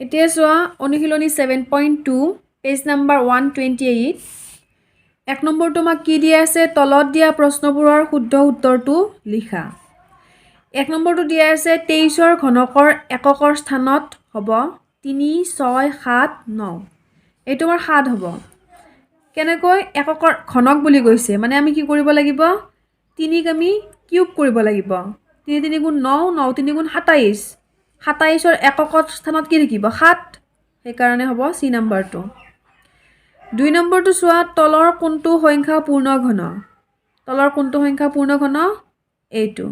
এতিয়া চোৱা অনুশীলনী 7.2 পেজ নাম্বাৰ 128 এক নম্বৰটো আমাক কি দিয়া আছে তলত দিয়া প্ৰশ্নবোৰৰ শুদ্ধ উত্তৰটো লিখা এক নম্বৰটো দিয়া আছে 23ৰ ঘনকৰ এককৰ স্থানত হ'ব 3 6 7 9 এইটো আমাৰ 7 হ'ব কেনেকৈ এককৰ ঘনক বুলি কৈছে মানে আমি কি কৰিব লাগিব 3 আমি কিউব কৰিব লাগিব 3 3 গুণ 9 9 3 গুণ 27 27ৰ এককৰ স্থানত কি লিখিব 7 সেইকাৰণে হ'ব সি নম্বৰটো 2 নম্বৰটো চোৱা তলৰ কোনটো সংখ্যা পূৰ্ণ ঘন তলৰ কোনটো সংখ্যা পূৰ্ণ ঘন এইটো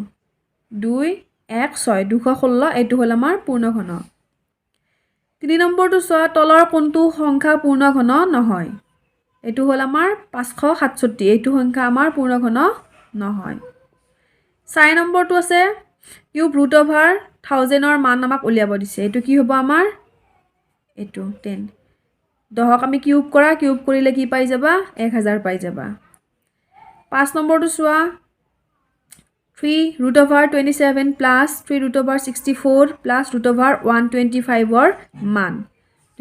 2 1 6 216 এইটো হ'ল আমাৰ পূৰ্ণ ঘন 3 নম্বৰটো চোৱা তলৰ কোনটো সংখ্যা পূৰ্ণ ঘন নহয় এইটো হ'ল আমাৰ 567 এইটো সংখ্যা আমাৰ পূৰ্ণ ঘন নহয় 4 নম্বৰটো আছে কিউব ৰুট ওভাৰ 1000ৰ মান আমাক উলিয়াব দিছে এইটো কি হ'ব আমাৰ এইটো 10 10ক আমি কিউব কৰিলে কি পাই যাবা 1000 পাই যাবা 5 নম্বৰটো চোৱা 3 root over 27 plus 3 root over 64 plus root over 125 ৰ মান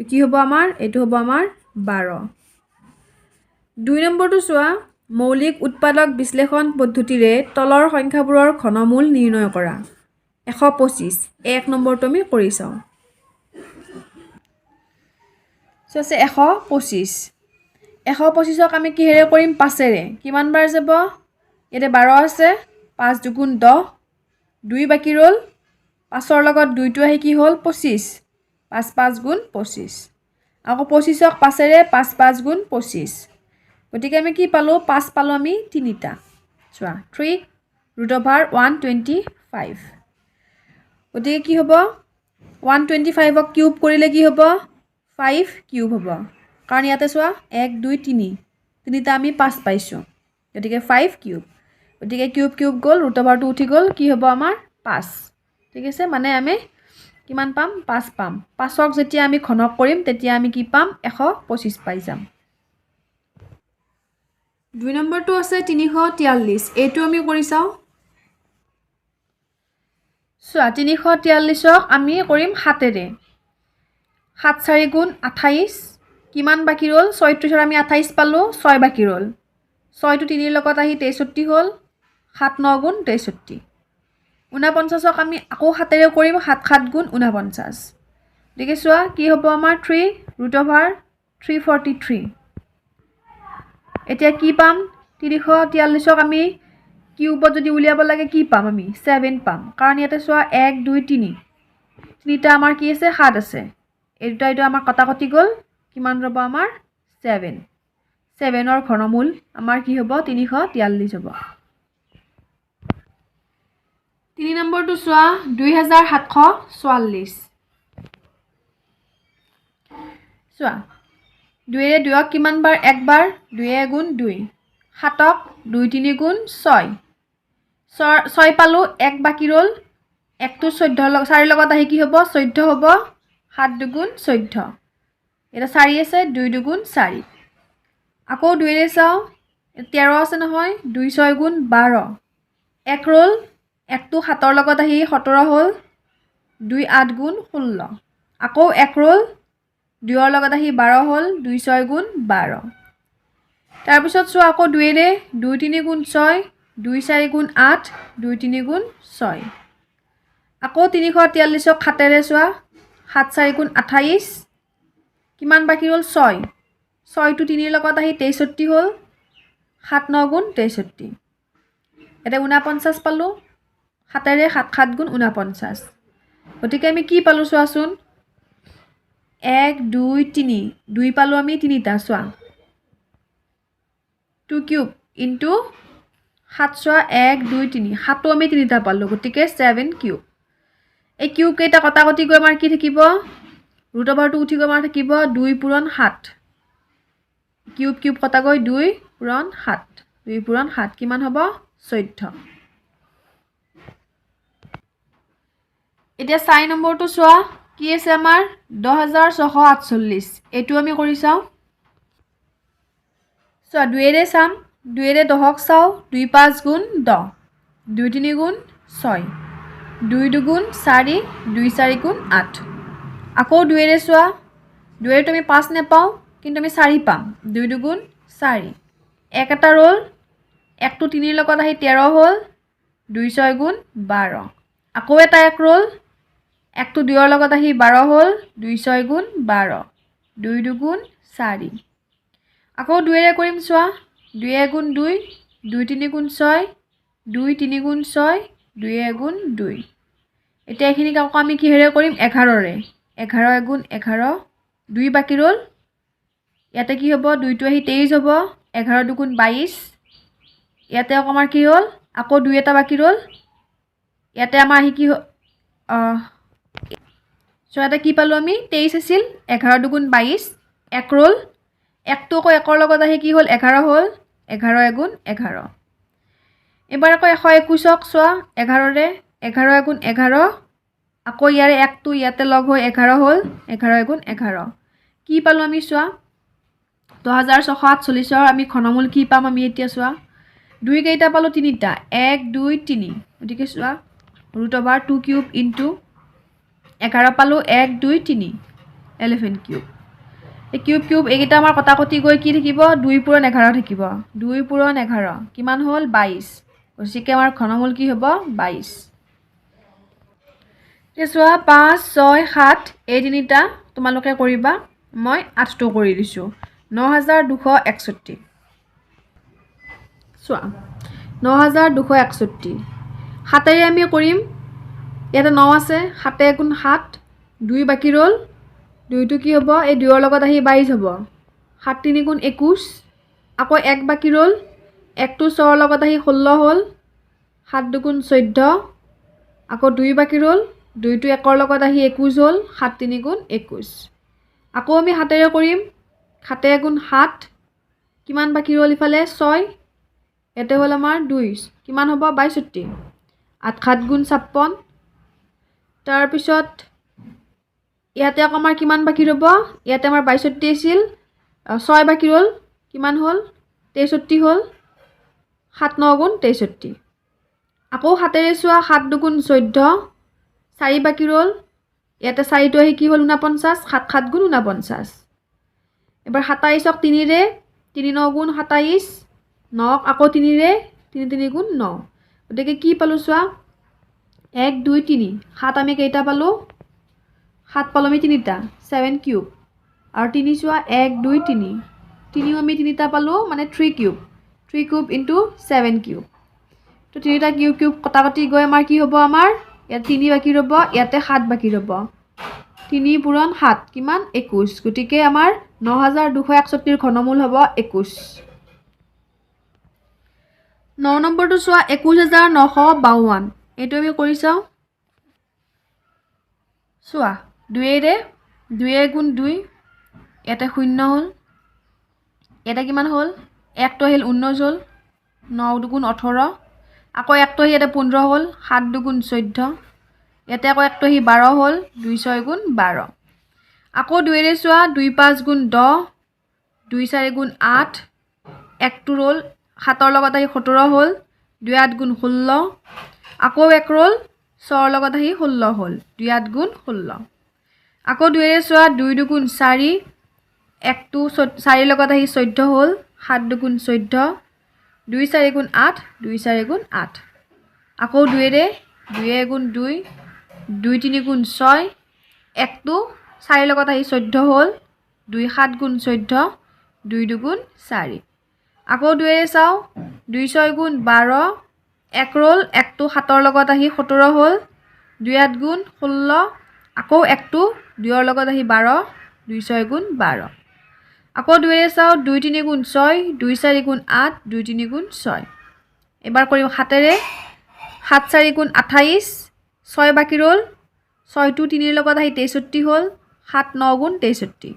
তো কি হ'ব আমাৰ এটো হ'ব আমাৰ 12 2 নম্বৰটো চোৱা মৌলিক উৎপাদক বিশ্লেষণ পদ্ধতিৰে তলৰ সংখ্যাবোৰৰ ঘনমূল নিৰ্ণয় কৰা 125 এক নম্বৰটো আমি কৰি চাও সো আছে 125 125ক আমি কিহেৰে কৰিম 5ৰে কিমান বাৰ যাব এতে 12 আছে 5 দুগুণ 10 2 বাকি ৰল 5ৰ লগত 2টো আহি কি হ'ল 25 5 5 গুণ 25 আকৌ 25ক 5ৰে 5 5 গুণ 25 গতিকে আমি কি পালো 5 পালো আমি তিনিটা চোৱা 3 root over 125 গতিকে কি হ'ব 125ক কিউব কৰিলে কি হ'ব 5 কিউব হ'ব কাৰণ ইয়াতে চোৱা 1 2 3 তিনিটা আমি 5 পাইছো গতিকে 5 কিউব গতিকে কিউব কিউব গল ৰুট ওভাৰটো উঠি গল কি হ'ব আমাৰ 5 ঠিক আছে মানে আমি কিমান পাম 5 পাম 5ক যেতিয়া আমি ঘনক কৰিম তেতিয়া আমি কি পাম 125 পাই যাম 2 নম্বৰটো আছে 343 এইটো আমি কৰি চাও চোৱা 343ক আমি কৰিম 7ৰে 7 4 গুণ 28 কিমান বাকি ৰল 36ৰ আমি 28 পালো 6 বাকি ৰল 6 টো 3ৰ লগত আহি 63 হ'ল 7 9 গুণ 63 49ক আমি আকৌ 7ৰে কৰিম 7 7 গুণ 49 দেখি চোৱা কি হ'ব আমাৰ 3 root over 343 এতিয়া কি পাম 343ক আমি কিউবত যদি উলিয়াব লাগে কি পাম আমি 7 পাম কাৰণ ইয়াতে চোৱা 1 2 3 তিনিটা আমাৰ কি আছে 7 আছে এইটো আমাৰ কটাকটি গল কিমান ৰব আমাৰ 7 7ৰ ঘনমূল আমাৰ কি হ'ব 343 হ'ব 3 নম্বৰটো চোৱা 2744 চোৱা 2ৰে 2ক কিমান বাৰ একবাৰ 2 গুণ 2 7ক 2 3 গুণ 6 6 পালো 1 বাকি ৰল 1 টো 14 4 লগত আহি কি হ'ব 14 হ'ব 7 দুগুণ 14 এটা 4 আছে 2 দুগুণ 4 আকৌ 2ৰে চাও 13 আছে নহয় 2 6 গুণ 12 1 ৰল 1 টো 7ৰ লগত আহি 17 হ'ল 2 8 গুণ 16 আকৌ 1 ৰল 2ৰ লগত আহি 12 হ'ল 2 6 গুণ 12 তাৰ পিছত চোৱা আকৌ 2ৰে 2 3 গুণ 6 2 4 গুণ 8 2 3 গুণ 6 আকৌ 343ক 7ৰে চোৱা 7 4 গুণ 28 কিমান বাকি ৰল 6 6 টো 3ৰ লগত আহি 63 হ'ল 7 9 গুণ 63 এটা 49 পালো 7ৰে 7 7 গুণ 49 গতিকে আমি কি পালো চোৱাচোন 1 2 3 2 পালো আমি তিনিটা চোৱা 2 কিউব ইনটু 7 চোৱা 1 2 3 7টো আমি তিনিটা পালো গতিকে 7 কিউব এই কিউব কেইটা কটাকটি গৈ আমাৰ কি থাকিব ৰুট ওভাৰটো উঠি গৈ আমাৰ থাকিব 2 পূৰণ 7 কিউব কিউব কটা গৈ 2 পূৰণ 7 2 পূৰণ 7 কিমান হ'ব 14 এতিয়া 4 নম্বৰটো চোৱা কি আছে আমাৰ 10648 এইটো আমি কৰি চাও চোৱা 2ৰে চাম 2ৰে 10ক চাও 2 5 গুণ 10 2 3 গুণ 6 2 2 গুণ 4 2 4 গুণ 8 আকৌ 2ৰে চোৱা 2ৰে আমি 5 নাপাওঁ কিন্তু আমি 4 পাম 2 দুগুণ 4 এক এটা ৰ'ল 1টো 3ৰ লগত আহি 13 হ'ল 2 6 গুণ 12 আকৌ এটা 1 ৰ'ল 1টো 2ৰ লগত আহি 12 হ'ল 2 6 গুণ 12 2 দুগুণ 4 আকৌ 2ৰে কৰিম চোৱা 2 গুণ 2 2 3 গুণ 6 2 3 গুণ 6 2 গুণ 2 এতিয়া এইখিনিক আকৌ আমি কিহেৰে কৰিম 11ৰে 11 গুণ 11 2 বাকি ৰ'ল ইয়াতে কি হ'ব 2টো আহি 23 হ'ব 11 দুগুণ 22 ইয়াতে আকৌ আমাৰ কি হ'ল আকৌ 2 এটা বাকি ৰ'ল ইয়াতে আমাৰ আহি কি সো ইয়াতে কি পালো আমি 23 আছিল 11 দুগুণ 22 এক ৰ'ল 1টো আকৌ 1ৰ লগত আহি কি হ'ল 11 হ'ল 11 গুণ 11 এবাৰ আকৌ 121ক চোৱা 11ৰে 11 গুণ 11 আকৌ ইয়াৰে 1টো ইয়াতে লগ হৈ 11 হ'ল 11 গুণ 11 কি পালো আমি চোৱা 2648 আমি ঘনমূল কি পাম আমি এতিয়া চোৱা 2 কেইটা পালো 3টা 1 2 3 গতিকে চোৱা √2 কিউব ইনটু 11 পালো 1 2 3 11 কিউব এই কিউব কিউব এইকেইটা আমাৰ কটাকটি গৈ কি থাকিব 2 পূৰণ 11 থাকিব 2 পূৰণ 11 কিমান হ'ল 22 গতিকে আমাৰ ঘনমূল কি হ'ব 22 এতিয়া চোৱা 5 6 7 এই তিনিটা তোমালোকে কৰিবা মই 8টো কৰি দিছোঁ 9261 চোৱা 9261 7ৰে আমি কৰিম ইয়াতে 9 আছে 7 গুণ 7 2 বাকি ৰ'ল 2টো কি হ'ব এই 2ৰ লগত আহি 22 হ'ব 7 3 গুণ 21 আকৌ 1 বাকি ৰ'ল 1টো 6ৰ লগত আহি 16 হ'ল 7 দুগুণ 14 আকৌ 2 বাকি ৰ'ল 2টো 1ৰ লগত আহি 21 হ'ল 7 3 গুণ 21 আকৌ আমি 7ৰে কৰিম 7 গুণ 7 কিমান বাকি ৰ'ল ইফালে 6 ইয়াতে হ'ল আমাৰ 2 কিমান হ'ব 62 8 7 গুণ 56 তাৰপিছত ইয়াতে আকৌ আমাৰ কিমান বাকি ৰ'ব ইয়াতে আমাৰ 62 আছিল 6 বাকি ৰ'ল কিমান হ'ল 63 হ'ল 7 9 গুণ 63 আকৌ 7ৰে চোৱা 7 দুগুণ 14 4 বাকি ৰ'ল ইয়াতে 4টো আহি কি হ'ল 49 7 7 গুণ 49 এবাৰ 27ক 3ৰে 3 9 গুণ 27 9ক আকৌ 3ৰে 3 3 গুণ 9 গতিকে কি পালো চোৱা 1 2 3 7 আমি কেইটা পালো 7 পালো আমি 3টা 7 কিউব আৰু 3 চোৱা 1 2 3 3ও আমি 3টা পালো মানে 3 কিউব ইনটু 7 কিউব তো 3টা কিউব কিউব কটাকটি গৈ আমাৰ কি হ'ব আমাৰ ইয়াত 3 বাকি ৰ'ব ইয়াতে 7 বাকি ৰ'ব 3 পূৰণ 7 কিমান 21 গতিকে আমাৰ 9261 ঘনমূল হ'ব 21 9 নম্বৰটো চোৱা 21952 এইটো আমি কৰি চাওঁ চোৱা 2ৰে 2 গুণ 2 ইয়াতে 0 হ'ল ইয়াতে কিমান হ'ল 1টো আহিল 19 হ'ল 9 দুগুণ 18 আকৌ 1টো আহি ইয়াতে 15 হ'ল 7 দুগুণ 14 ইয়াতে আকৌ 1টো আহি 12 হ'ল 2 6 গুণ 12 আকৌ 2ৰে চোৱা 2 5 গুণ 10 2 4 গুণ 8 1টো ৰ'ল 7ৰ লগত আহি 17 হ'ল 2 8 গুণ 16 আকৌ 1 ৰ'ল 6ৰ লগত আহি 16 হ'ল 2 8 গুণ 16 আকৌ 2ৰে চোৱা 2 দুগুণ 4 1টো 4ৰ লগত আহি 14 হ'ল 7 দুগুণ 14 2 4 গুণ 8 2 4 গুণ 8 আকৌ 2ৰে 2 গুণ 2 2 3 গুণ 6 1টো 4ৰ লগত আহি 14 হ'ল 2 7 গুণ 14 2 দুগুণ 4 আকৌ 2ৰে চাওঁ 2 6 গুণ 12 1 ৰ'ল 1টো 7ৰ লগত আহি 17 হ'ল 2 8 গুণ 16 আকৌ 1টো 2ৰ লগত আহি 12 2 6 গুণ 12 আকৌ 2ৰে চাওঁ 2 3 গুণ 6 2 4 গুণ 8 2 3 গুণ 6 এবাৰ কৰিম 7ৰে 7 4 গুণ 28 6 বাকি ৰ'ল 6টো 3ৰ লগত আহি 63 হ'ল 7 9 গুণ 63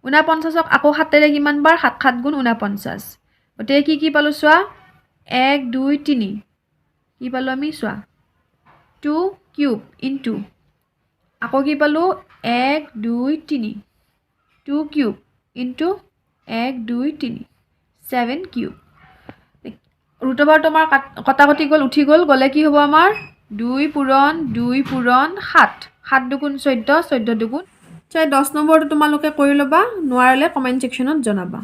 49ক আকৌ 7ৰে কিমান বাৰ 7 7 গুণ 49 গতিকে কি পালো চোৱা 1 2 3 কি পালো আমি চোৱা 2 কিউব ইনটু আকৌ কি পালো 1 2 3 2 কিউব ইনটু 1 2 3 7 কিউব ৰুটবাৰটো আমাৰ কটাকটি গ'ল উঠি গ'লে কি হ'ব আমাৰ 2 পূৰণ 7 7 দুগুণ 14, 14 দুগুণ 10 নম্বৰটো তোমালোকে কৰি ল'বা, নোৱাৰিলে কমেণ্ট ছেকশ্যনত জনাবা।